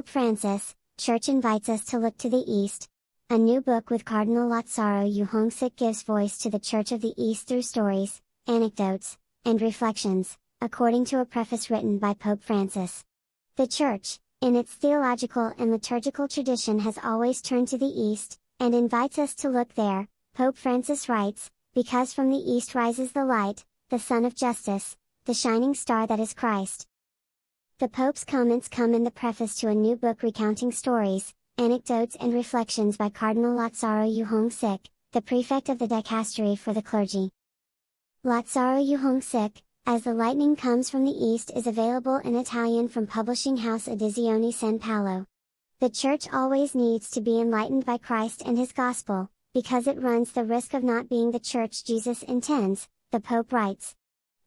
Francis, Church invites us to look to the East. A new book with Cardinal Lazzaro Yuhongsik gives voice to the Church of the East through stories, anecdotes, and reflections, according to a preface written by Pope Francis. The Church, in its theological and liturgical tradition, has always turned to the East, and invites us to look there. Pope Francis writes, "Because from the East rises the light, the Sun of Justice, the shining star that is Christ." The Pope's comments come in the preface to a new book recounting stories, anecdotes and reflections by Cardinal Lazzaro Yuhongsik, the prefect of the dicastery for the clergy. Lazzaro Yuhongsik, As the Lightning Comes from the East is available in Italian from publishing house Edizioni San Paolo. The Church always needs to be enlightened by Christ and His Gospel, because it runs the risk of not being the Church Jesus intends, the Pope writes.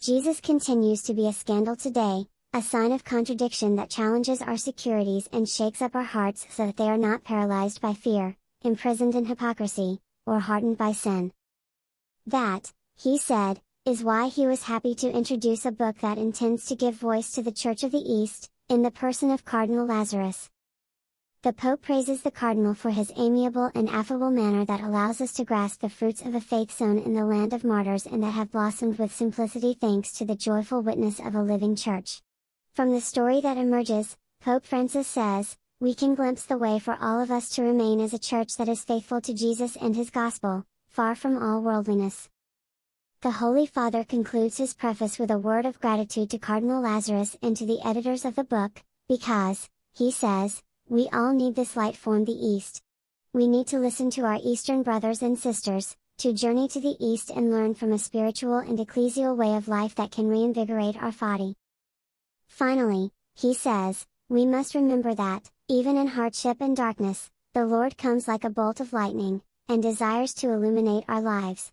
Jesus continues to be a scandal today, a sign of contradiction that challenges our securities and shakes up our hearts so that they are not paralyzed by fear, imprisoned in hypocrisy, or hardened by sin. That, he said, is why he was happy to introduce a book that intends to give voice to the Church of the East, in the person of Cardinal Lazarus. The Pope praises the Cardinal for his amiable and affable manner that allows us to grasp the fruits of a faith sown in the land of martyrs and that have blossomed with simplicity thanks to the joyful witness of a living Church. From the story that emerges, Pope Francis says, we can glimpse the way for all of us to remain as a Church that is faithful to Jesus and His Gospel, far from all worldliness. The Holy Father concludes his preface with a word of gratitude to Cardinal Lazarus and to the editors of the book, because, he says, we all need this light from the East. We need to listen to our Eastern brothers and sisters, to journey to the East and learn from a spiritual and ecclesial way of life that can reinvigorate our fati. Finally, he says, we must remember that, even in hardship and darkness, the Lord comes like a bolt of lightning, and desires to illuminate our lives.